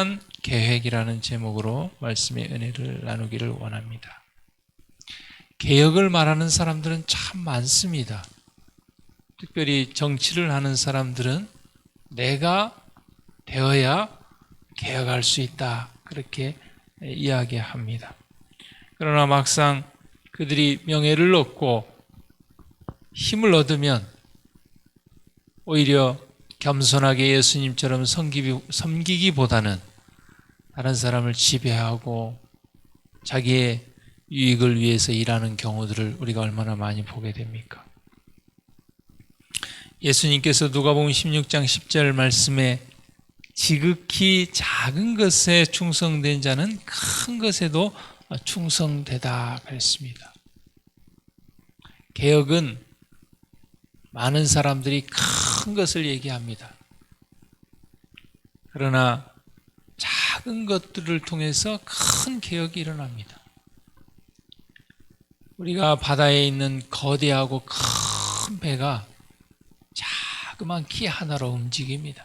위한 계획이라는 제목으로 말씀의 은혜를 나누기를 원합니다. 개혁을 말하는 사람들은 참 많습니다. 특별히 정치를 하는 사람들은 내가 되어야 개혁할 수 있다, 그렇게 이야기합니다. 그러나 막상 그들이 명예를 얻고 힘을 얻으면 오히려 겸손하게 예수님처럼 섬기기보다는 다른 사람을 지배하고 자기의 유익을 위해서 일하는 경우들을 우리가 얼마나 많이 보게 됩니까? 예수님께서 누가복음 16장 10절 말씀에 지극히 작은 것에 충성된 자는 큰 것에도 충성되다 그랬습니다. 개혁은 많은 사람들이 큰 것을 얘기합니다. 그러나 작은 것들을 통해서 큰 개혁이 일어납니다. 우리가 바다에 있는 거대하고 큰 배가 자그마한 키 하나로 움직입니다.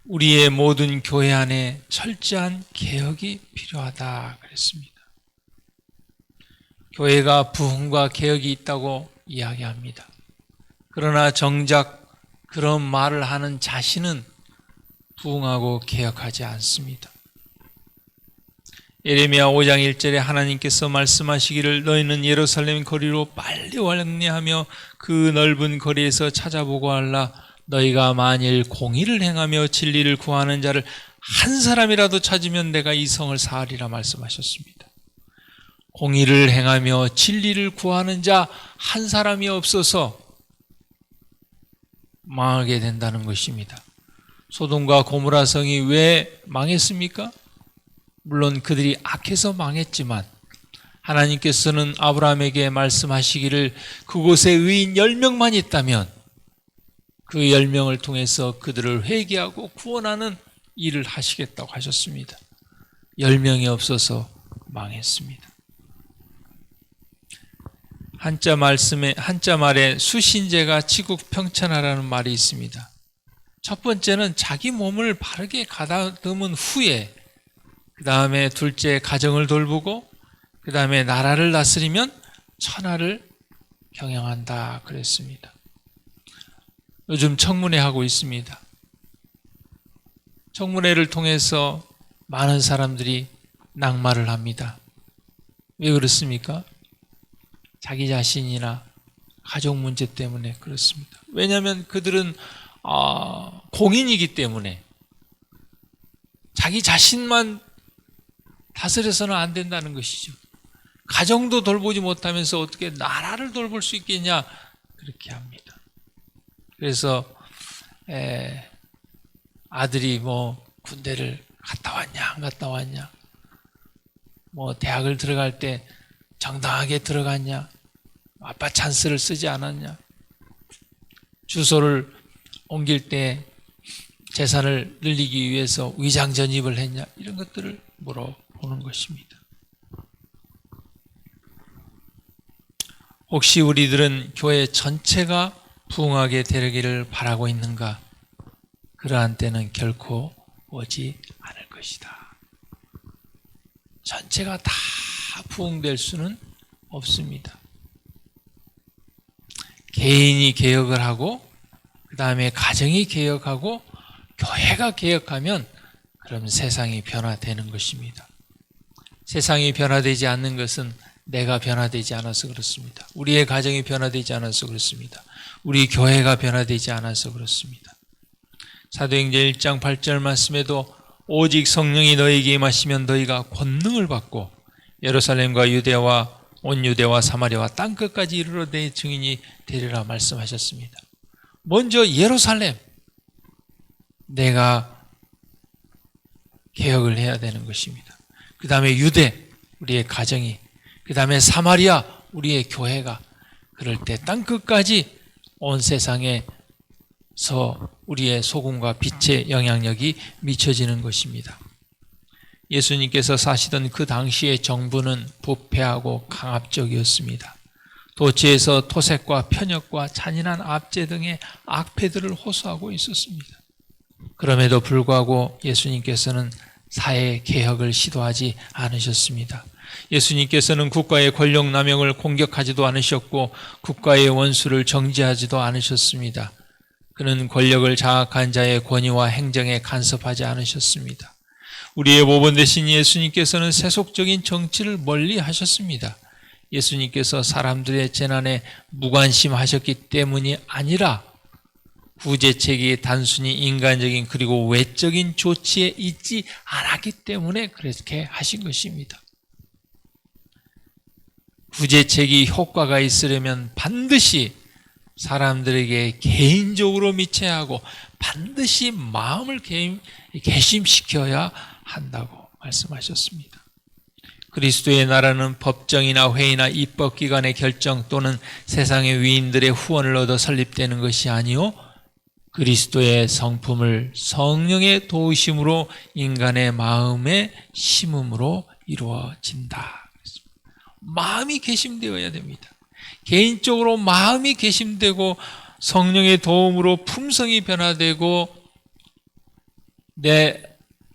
우리의 모든 교회 안에 철저한 개혁이 필요하다 그랬습니다. 교회가 부흥과 개혁이 있다고 이야기합니다. 그러나 정작 그런 말을 하는 자신은 부흥하고 개혁하지 않습니다. 예레미야 5장 1절에 하나님께서 말씀하시기를 너희는 예루살렘 거리로 빨리 왕래하며 그 넓은 거리에서 찾아보고 하라. 너희가 만일 공의를 행하며 진리를 구하는 자를 한 사람이라도 찾으면 내가 이 성을 사하리라 말씀하셨습니다. 공의를 행하며 진리를 구하는 자 한 사람이 없어서 망하게 된다는 것입니다. 소돔과 고모라 성이 왜 망했습니까? 물론 그들이 악해서 망했지만 하나님께서는 아브라함에게 말씀하시기를 그곳에 의인 10명만 있다면 그 10명을 통해서 그들을 회개하고 구원하는 일을 하시겠다고 하셨습니다. 10명이 없어서 망했습니다. 한자 말에 수신제가 치국평천하라는 말이 있습니다. 첫 번째는 자기 몸을 바르게 가다듬은 후에 그 다음에 둘째 가정을 돌보고 그 다음에 나라를 다스리면 천하를 경영한다 그랬습니다. 요즘 청문회 하고 있습니다. 청문회를 통해서 많은 사람들이 낙마를 합니다. 왜 그렇습니까? 자기 자신이나 가족 문제 때문에 그렇습니다. 왜냐하면 그들은 공인이기 때문에 자기 자신만 다스려서는 안 된다는 것이죠. 가정도 돌보지 못하면서 어떻게 나라를 돌볼 수 있겠냐, 그렇게 합니다. 그래서 아들이 뭐 군대를 갔다 왔냐 안 갔다 왔냐, 뭐 대학을 들어갈 때 정당하게 들어갔냐, 아빠 찬스를 쓰지 않았냐, 주소를 옮길 때 재산을 늘리기 위해서 위장 전입을 했냐, 이런 것들을 물어보는 것입니다. 혹시 우리들은 교회 전체가 부흥하게 되기를 바라고 있는가? 그러한 때는 결코 오지 않을 것이다. 전체가 다 부흥될 수는 없습니다. 개인이 개혁을 하고 그 다음에 가정이 개혁하고 교회가 개혁하면 그럼 세상이 변화되는 것입니다. 세상이 변화되지 않는 것은 내가 변화되지 않아서 그렇습니다. 우리의 가정이 변화되지 않아서 그렇습니다. 우리 교회가 변화되지 않아서 그렇습니다. 사도행전 1장 8절 말씀에도 오직 성령이 너희에게 임하시면 너희가 권능을 받고 예루살렘과 유대와 온 유대와 사마리아와 땅끝까지 이르러 내 증인이 되리라 말씀하셨습니다. 먼저 예루살렘, 내가 개혁을 해야 되는 것입니다. 그 다음에 유대, 우리의 가정이, 그 다음에 사마리아, 우리의 교회가, 그럴 때 땅끝까지 온 세상에서 우리의 소금과 빛의 영향력이 미쳐지는 것입니다. 예수님께서 사시던 그 당시의 정부는 부패하고 강압적이었습니다. 도처에서 토색과 편협과 잔인한 압제 등의 악패들을 호소하고 있었습니다. 그럼에도 불구하고 예수님께서는 사회 개혁을 시도하지 않으셨습니다. 예수님께서는 국가의 권력 남용을 공격하지도 않으셨고 국가의 원수를 정죄하지도 않으셨습니다. 그는 권력을 장악한 자의 권위와 행정에 간섭하지 않으셨습니다. 우리의 모범 되신 예수님께서는 세속적인 정치를 멀리 하셨습니다. 예수님께서 사람들의 재난에 무관심하셨기 때문이 아니라 구제책이 단순히 인간적인 그리고 외적인 조치에 있지 않았기 때문에 그렇게 하신 것입니다. 구제책이 효과가 있으려면 반드시 사람들에게 개인적으로 미쳐야 하고 반드시 마음을 개심시켜야 한다고 말씀하셨습니다. 그리스도의 나라는 법정이나 회의나 입법기관의 결정 또는 세상의 위인들의 후원을 얻어 설립되는 것이 아니요 그리스도의 성품을 성령의 도우심으로 인간의 마음에 심음으로 이루어진다. 마음이 개심되어야 됩니다. 개인적으로 마음이 개심되고 성령의 도움으로 품성이 변화되고 내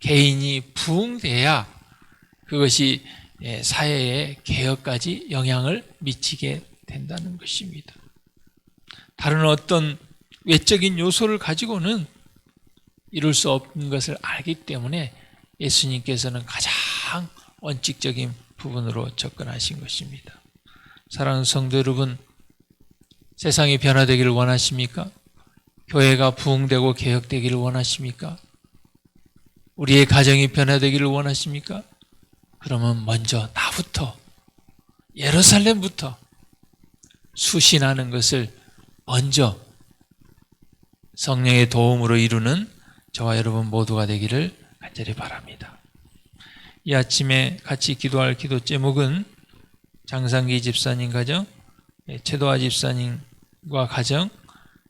개인이 부흥돼야 그것이 사회의 개혁까지 영향을 미치게 된다는 것입니다. 다른 어떤 외적인 요소를 가지고는 이룰 수 없는 것을 알기 때문에 예수님께서는 가장 원칙적인 부분으로 접근하신 것입니다. 사랑하는 성도 여러분, 세상이 변화되기를 원하십니까? 교회가 부흥되고 개혁되기를 원하십니까? 우리의 가정이 변화되기를 원하십니까? 그러면 먼저 나부터, 예루살렘부터 수신하는 것을 먼저 성령의 도움으로 이루는 저와 여러분 모두가 되기를 간절히 바랍니다. 이 아침에 같이 기도할 기도 제목은 장상기 집사님 가정, 최도화 집사님과 가정,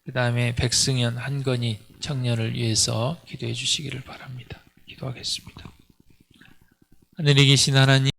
그 다음에 백승현, 한건희 청년을 위해서 기도해 주시기를 바랍니다. 기도하겠습니다. 하늘에 계신 하나님,